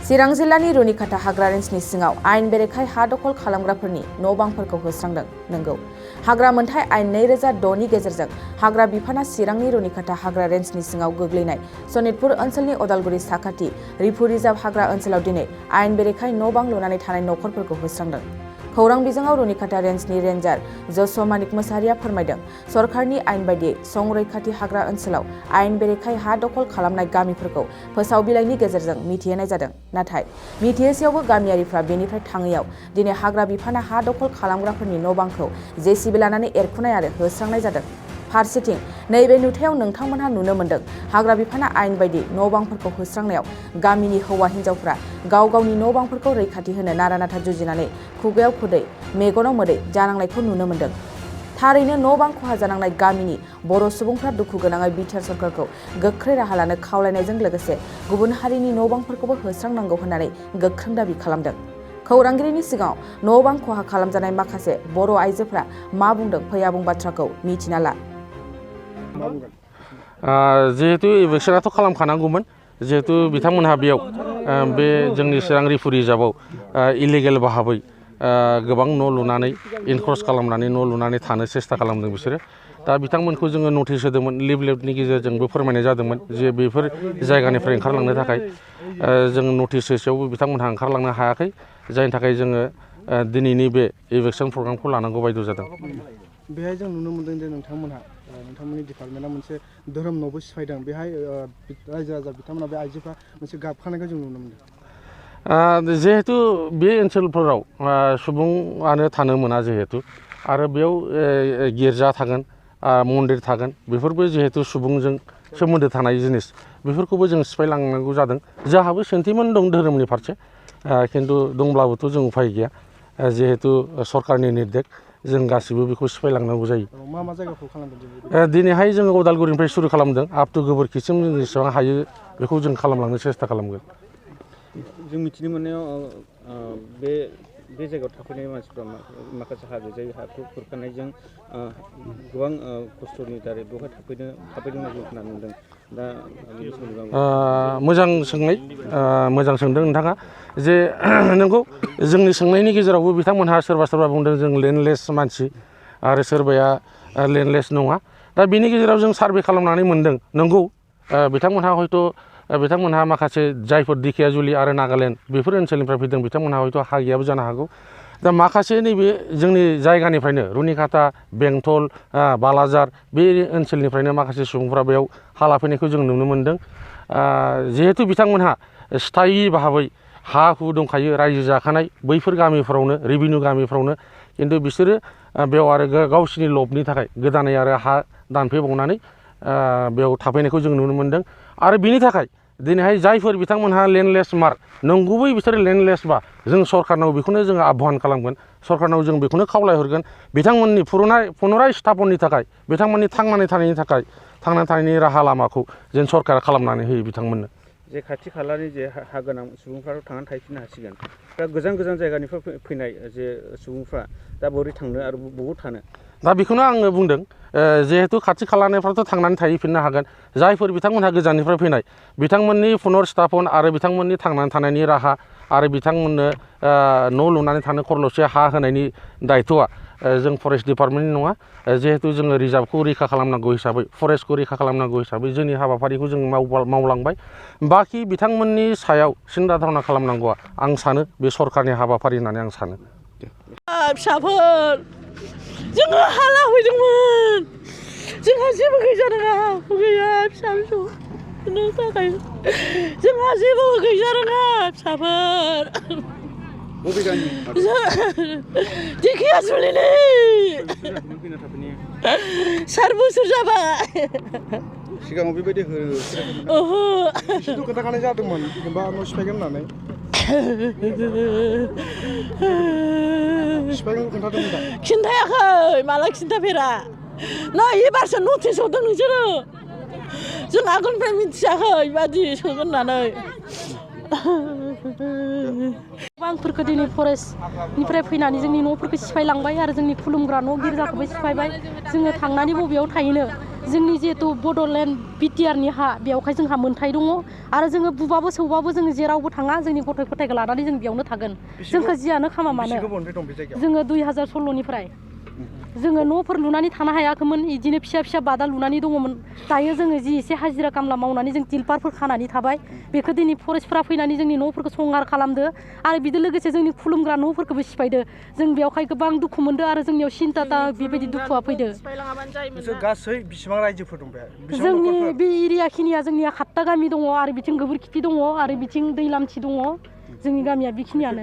चिरां जिल्लानि रुनिकाटा हाग्रा रेन्जनि सिङाव आयेन बेरेखायै हा दखल खालामग्राफोरनि न' बांफोरखौ होस्रांदों। नंगौ, हाग्रा मोनथाय आयेन 2006 नि गेजेरजों हाग्रा बिफाना चिरांनि रुनिकाटा हाग्रा रेन्जनि सिङाव गोग्लैनाय सनितपुर ओनसोलनि अदालगुरि साखाथि रिफु रिजार्भ हाग्रा ओनसोलाव दिनै आयेन बेरेखायै न' बां लुनानै थानाय नखरफोरखौ होस्रांदों। खौरां बिजोङाव रुनिकाटा रेन्जनि रेन्जार जस मानिक मोसाहारिया फोरमायदों, सरकारनि आयेन बायदियै संरैखाथि हाग्रा ओनसोलाव आयेन बेरेखायै हा दखल खालामनाय गामिफोरखौ फोसाव बिलाइनि गेजेरजों मिथिहोनाय जादों। नाथाय मिथिहोसेयावबो गामियारिफ्रा बेनिफ्राय थाङैयाव दिनै हाग्रा बिफाना हा दखल खालामग्राफोरनि न' बांखौ जेसिबि लानानै एरखुनाय आरो होस्रांनाय जादों। फारसेथिं नैबे नुथायाव नोंथांमोनहा नुनो मोन्दों, हाग्रा बिफाना आयेन बायदि न' बांफोरखौ होस्रांनायाव गामिनि हौवा हिन्जावफ्रा गाव गावनि न' बांफोरखौ रैखाथि होनो नारा नाथा जुजिनानै खुगायाव खुदै मेगनाव मोदै जानांनायखौ नुनो मोन्दों। थारैनो न' बां खहा जानांनाय गामिनि बर' सुबुंफ्रा दुखु गोनाङै बिटिआर सरकारखौ गोख्रै राहा लानो खावलायनायजों लोगोसे गुबुन हारिनि न' बांफोरखौबो होस्रांनांगौ होननानै गोख्रों दाबि खालामदों। खौरांगिरिनि सिगाङाव न' बां खहा खालामजानाय माखासे बर' आइजोफ्रा मा बुंदों फै आबुं बाथ्राखौ मिथिना ला। जिहेतु इभेक्सनाथ' खालामखानांगौमोन, जिहेतु बिथांमोनहा बेयाव बे जोंनि चिरां रिफु रिजार्भआव इलिगेल भाबै गोबां न' लुनानै इनक्रस खालामनानै न' लुनानै थानो सेस्था खालामदों बिसोरो। दा बिथांमोनखौ जोङो नटिस होदोंमोन, लिफलेटनि गेजेरजोंबो फोरमायनाय जादोंमोन जे बेफोर जायगानिफ्राय ओंखारलांनो थाखाय जों नटिस होसेयावबो बिथांमोनहा ओंखारलांनो हायाखै, जायनि थाखाय जोङो दिनैनि बे इभेक्सन प्रग्रामखौ लानांगौ बायद' जादों। बेहाय जों नुनो मोन्दों जे नोंथांमोननि डिपार्टमेन्टआ मोनसे धोरोम न'बो सिफायदों। बेहाय रायजो राजा बिथांमोना बे आइजोफ्रा मोनसे गाबखानायखौ जों नुनो मोन्दों। जिहेतु बे ओनसोलफोराव सुबुङानो थानो मोना जिहेतु, आरो बेयाव गिर्जा थागोन, मन्दिर थागोन, बेफोरबो जिहेतु सुबुंजों सोमोन्दो थानाय जिनिस, बेफोरखौबो जों सिफायलांनांगौ जादों। जोंहाबो सेन्टिमेन्ट दं धोरोमनि फारसे, खिन्थु दंब्लाबोथ' जों उफाय गैया, जिहेतु सरकारनि निर्देश जों गासिबो बेखौ सिफायलांनांगौ जायो। मा मा जायगाखौ खालामदों? दिनैहाय जोङो उदालगुरिनिफ्राय सुरु खालामदों, आप टु गोबोरखिसिम जों जेसेबां हायो बेखौ जों खालामलांनो सेस्था खालामगोन। जों मिथिनो मोननायाव बे जायगायाव थाफैनाय मानसिफ्रा माखासे हाजो जायो हाखौ खुरखानायजों गोबां खस्थ'नि दारै बेवहाय थाफैदों जों खोनानो मोनदों। दा मोजां सोंनाय, मोजां सोंदों नोंथाङा जे नंगौ, जोंनि सोंनायनि गेजेरावबो बिथांमोनहा सोरबा सोरबा बुंदों जों लेन्डलेस मानसि आरो सोरबाया लेन्डलेस नङा। दा बिनि गेजेराव जों सार्भे खालामनानै मोनदों, नंगौ बिथांमोनहा हयथ' बिथांमोनहा माखासे जायफोर दिखियाजुलि आरो नागालेण्ड बेफोर ओनसोलनिफ्राय फैदों, बिथांमोनहा हयथ' हा गैयाबो जानो हागौ। दा माखासे नैबे जोंनि जायगानिफ्रायनो रुनिकाटा, बेंटल, बालाजार बे ओनसोलनिफ्रायनो माखासे सुबुंफ्रा बेयाव हा लाफैनायखौ जों नुनो मोन्दों। जिहेतु बिथांमोनहा स्थायि भाबै हा हु दंखायो, रायजो जाखानाय बैफोर गामिफ्रावनो, रेभिनिउ गामिफ्रावनो, खिन्थु बिसोरो बेयाव आरो गावसिनि लबनि थाखाय गोदानै आरो हा दानफैबावनानै बेयाव थाफैनायखौ जों नुनो मोन्दों। आरो बिनि थाखाय दिनैहाय जायफोर बिथांमोनहा लेन्डलेस मार्क, नंगुबै बिसोरो लेन्डलेसबा जों सरकारनाव बेखौनो जोङो आह्वान खालामगोन, सरकारनाव जों बेखौनो खावलायहरगोन, बिथांमोननि पुनराय स्थापननि थाखाय, बिथांमोननि थांनानै थानायनि थाखाय, थांनानै थानायनि राहा लामाखौ जेन सरकारा खालामनानै होयो बिथांमोननो। जे खाथि खालानि जे हा गोनां सुबुंफ्रा थांनानै थाहैफिननो हासिगोन। दा गोजान गोजान जायगानिफ्राय फैनाय जे सुबुंफ्रा दा बोरै थांनो आरो बबाव थानो? दा बेखौनो आङो बुंदों, जिहेतु खाथि खालानिफ्रायथ' थांनानै थाहैफिननो हागोन। जायफोर बिथांमोनहा गोजाननिफ्राय फैनाय, बिथांमोननि पुनर्स्थापन आरो बिथांमोननि थांनानै थानायनि राहा आरो बिथांमोननो न' लुनानै थानो खरलबसे हा होनायनि दायथ'आ जों फरेस्ट डिपार्टमेन्टनि नङा। जिहेतु जोङो रिजार्भखौ रैखा खालामनांगौ हिसाबै, फरेस्टखौ रैखा खालामनांगौ हिसाबै जोंनि हाबाफारिखौ जों मावलांबाय। बाखि बिथांमोननि सायाव सिन्था धारना खालामनांगौआ आं सानो बे सरकारनि हाबाफारि होननानै आं सानो। फिसाफोर, जोङो हा लाफैदोंमोन, जोंहा जेबो गैजा रोङा, हु गैया, फिसा फिसौनि थाखाय जोंहा जेबो गैजा रोङा फिसाफोर। बबे गामि? दिखियाजुलिनि 4 बोसोर जाबाय। सिगाङाव बेबायदि ओहो, एसेथ' खोन्थाखानाय जादोंमोन जेनेबा न' सिफायगोन होननानै। सिफायगोन खोन्थादोंमोन दा? खिन्थायाखै, माला खिन्थाफेरा। नै एबारसो नटिस हरदों नोंसोरो। जों आगोलनिफ्राय मिथियाखै बेबादि सोगोन होननानै। बांफोरखौ दिनै फरेस्टनिफ्राय फैनानै जोंनि न'फोरखौ सिफायलांबाय आरो जोंनि खुलुमग्रा न' गिर्जाखौबो सिफायबाय। जोङो थांनानै बबेयाव थाहैनो? जोंनि जिहेतु बड'लेण्ड बिटिआरनि हा बेयावहाय जोंहा मोन्थाय दङ आरो जोङो बुबाबो सौबाबो जोङो जेरावबो थाङा जोंनि गथ' गथायखौ लानानै जों बेयावनो थागोन जोंखौ जियानो खामा मानो जोङो 2016निफ्राय जोङो न'फोर लुनानै थानो हायाखैमोन इदिनो फिसा फिसा बादा लुनानै दङमोन दायो जोङो जि एसे हाजिरा खामला मावनानै जों तिलपारफोर खानानै थाबाय बेखौ दिनै फरेस्टफ्रा फैनानै जोंनि न'फोरखौ संहार खालामदो आरो बिजों लोगोसे जोंनि खुलुमग्रा न'फोरखौबो सिफायदो जों बेयावहाय गोबां दुखु मोनदो आरो जोंनियाव सिन्था बेबायदि दुखुआ फैदो गासै बेसेबां रायजोफोर दं बे जोंनि बे एरिया खिनिया जोंनिया 7टा गामि दङ आरो बिथिं गोबोरखिथि दङ आरो बिथिं दैलामथि दङ जोंनि गामिया बेखिनियानो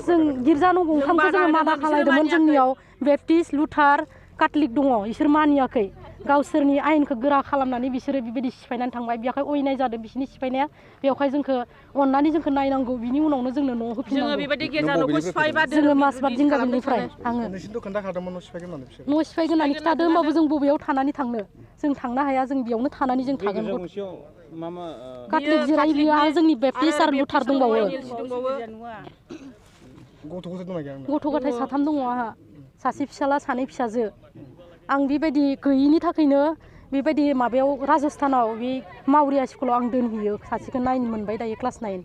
जों गिर्जा न' गंथामखौ जोङो मादा खालायदोंमोन जोंनियाव बेप्टिस्ट लुथार काथलिक दङ इसोर मानियाखै गावसोरनि आयेनखौ गोरा खालामनानै बिसोरो बेबायदि सिफायनानै थांबाय बेवहाय अयनाय जादों बिसोरनि सिफायनाया बेवहाय जोंखौ अननानै जोंखौ नायनांगौ बिनि उनावनो जोंनो न' होफिननांगौ जोङो मासबाद जिंगाबिलनिफ्राय आङो न' सिफायगोन होननानै खिथादों होमबाबो जों बबेयाव थानानै थांनो जों थांनो हाया जों बेयावनो थानानै जों थागोन काथलिक जिराय बियो आरो जोंनि बेप्टिस्ट आरो लुथार दंबावो गथ' गथाय 3 दङ आंहा सासे फिसाला 2 फिसाजो आं बेबायदि गैयिनि थाखायनो बेबायदि माबायाव राजस्थानाव बे मावरिया स्कुलाव आं दोनहैयो सासेखौ 9 मोनबाय दायो क्लास 9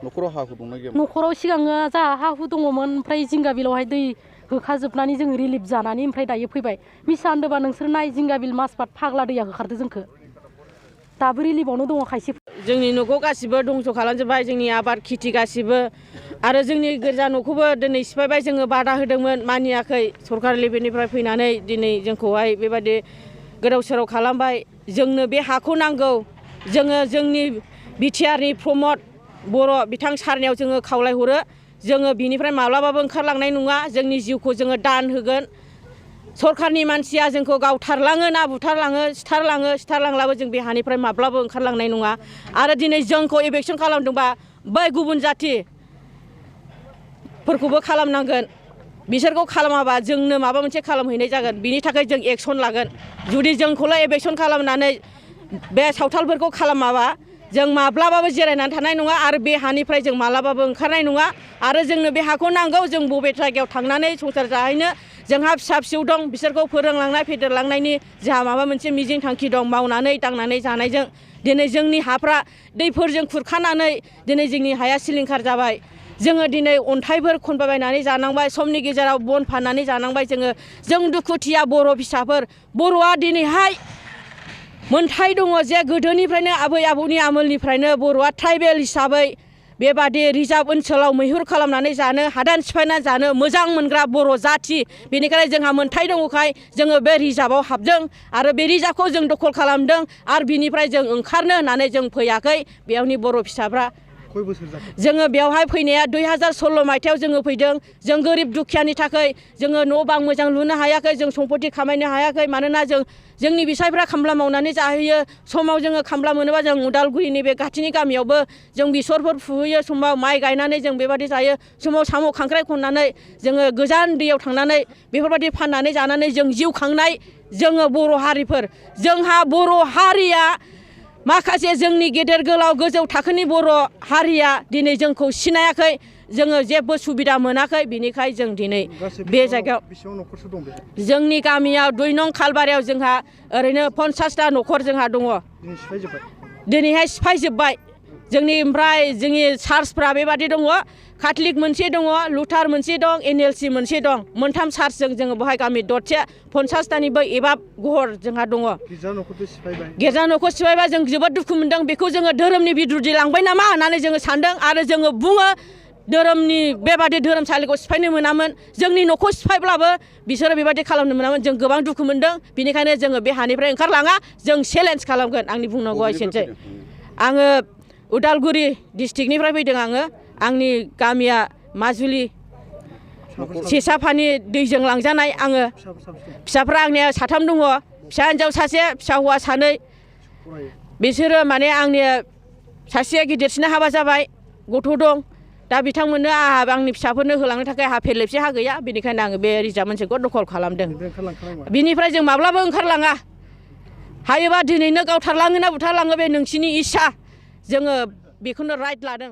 न'खराव हा हु दंना गैया न'खराव सिगाङो जोंहा हा हु दङमोन ओमफ्राय जिंगाबिलावहाय दै होखाजोबनानै जों रिलिफ जानानै ओमफ्राय दायो फैबाय मिसा होनदोंबा नोंसोर नाय जिंगाबिल मासबाद फाग्ला दैया होखारदो जोंखौ दाबो रिलिफावनो दङ खायसे जोंनि न'खौ गासिबो दंस' खालामजोब्बाय जोंनि आबाद खेथि गासिबो आरो जोंनि गिर्जा न'खौबो दिनै सिफायबाय जोङो बादा होदोंमोन मानियाखै सरकार लेभेलनिफ्राय फैनानै दिनै जोंखौहाय बेबायदि गोदाव सोराव खालामबाय जोंनो बे हाखौ नांगौ जोङो जोंनि बिटिआरनि प्रमद बर' बिथां सारनियाव जोङो खावलायहरो जोङो बिनिफ्राय माब्लाबाबो ओंखारलांनाय नङा जोंनि जिउखौ जोङो दान होगोन सरकारनि मानसिया जोंखौ गावथारलाङो ना बुथारलाङो सिथारलांब्लाबो जों बे हानिफ्राय माब्लाबो ओंखारलांनाय नङा आरो दिनै जोंखौ इभेकसन खालामदोंबा बै गुबुन जाथिफोरखौबो खालामनांगोन बिसोरखौ खालामाबा जोंनो माबा मोनसे खालामहैनाय जागोन बिनि थाखाय जों एक्सन लागोन जुदि जोंखौल' इभेकसन खालामनानै बे सावथालफोरखौ खालामाबा जों माब्लाबाबो जिरायनानै थानाय नङा आरो बे हानिफ्राय जों माब्लाबाबो ओंखारनाय नङा आरो जोंनो बे हाखौ नांगौ जों बबे जायगायाव थांनानै संसार जाहैनो जोंहा फिसा फिसौ दं बिसोरखौ फोरोंलांनाय फेदेरलांनायनि जोंहा माबा मोनसे मिजिं थांखि दं मावनानै दांनानै जानायजों दिनै जोंनि हाफ्रा दैफोरजों खुरखानानै दिनै जोंनि हाया सिलिंखार जाबाय जोङो दिनै अन्थाइफोर खनबायबायनानै जानांबाय समनि गेजेराव बन फाननानै जानांबाय जों दुखुथिया बर' फिसाफोर बर'आ दिनैहाय मोनथाय दङ जे गोदोनिफ्रायनो आबै आबौनि आमोलनिफ्रायनो बर'आ ट्राइबेल हिसाबै बेबादि रिजार्भ ओनसोलाव मैहुर खालामनानै जानो हादान सिफायनानै जानो मोजां मोनग्रा बर' जाथि बेनिखायनो जोंहा मोनथाय दङखाय जोङो बे रिजार्भआव हाबदों आरो बे रिजार्भखौ जों दखल खालामदों आरो बिनिफ्राय जों ओंखारनो होननानै जों फैयाखै बेयावनि बर' फिसाफ्रा जोङो बेवहाय फैनाया 2016 मायथाइयाव जोङो फैदों जों गोरिब दुखियानि थाखाय जोङो न' बां मोजां लुनो हायाखै जों सम्पति खामायनो हायाखै मानोना जोंनि बिसायफ्रा खामला मावनानै जाहैयो समाव जोङो खामला मोनोबा जों उदालगुरिनि बे खाथिनि गामियावबो जों बेसरफोर फुहैयो समाव माइ गायनानै जों बेबादि जायो समाव साम' खांख्राइ खननानै जोङो गोजान दैयाव थांनानै बेफोरबायदि फाननानै जानानै जों जिउ खांनाय जोङो बर' हारिफोर जोंहा बर' हारिया माखासे जोंनि गेदेर गोलाव गोजौ थाखोनि बर' हारिया दिनै जोंखौ सिनायाखै जोङो जेबो सुबिदा मोनाखै बिनिखाय जों दिनै बे जायगायाव जोंनि गामियाव 2 नं खालबारियाव जोंहा ओरैनो 50टा न'खर जोंहा दङ दिनैहाय सिफायजोब्बाय ओमफ्राय जोंनि चार्चफ्रा बेबादि दङ काथलिक मोनसे दङ लुथार मोनसे दं NLC मोनसे दं मोनथाम चार्चजों जोङो बेवहाय गामि दरसे 50टानिबो एबा गहर जोंहा दङ गिर्जा न'खौ सिफायबा जों जोबोद दुखु मोनदों बेखौ जोङो धोरोमनि बिरुद्ध लांबाय नामा होननानै जोङो सानदों आरो जोङो बुङो धोरोमनि बेबादि धोरोमसालिखौ सिफायनो मोनामोन जोंनि न'खौ सिफायब्लाबो बिसोरो बेबादि खालामनो मोनामोन जों गोबां दुखु मोनदों बेनिखायनो जोङो बे हानिफ्राय ओंखारलाङा जों चेलेन्ज खालामगोन आंनि बुंनांगौआ एसेनोसै आङो उदालगुरि डिस्ट्रिक्टनिफ्राय फैदों आंनि गामिया माजुलि सेसाफानि दैजों लांजानाय आङो फिसाफ्रा आंनिया 3 दङ फिसा हिन्जाव 1 फिसा हौवा 2 बिसोरो माने आंनि सासेया गिदिरसिना हाबा जाबाय गथ' दं दा बिथांमोननो आंनि फिसाफोरनो होलांनो थाखाय हा फेरलेबसे हा गैया बेनिखायनो आङो बे रिजार्भ ओनसोलखौ दखल खालामदों बिनिफ्राय जों माब्लाबो ओंखारलाङा हायोबा दिनैनो गावथारलाङो ना बुथारलाङो बे नोंसिनि इस्सा जोङो बेखौनो राइट लादों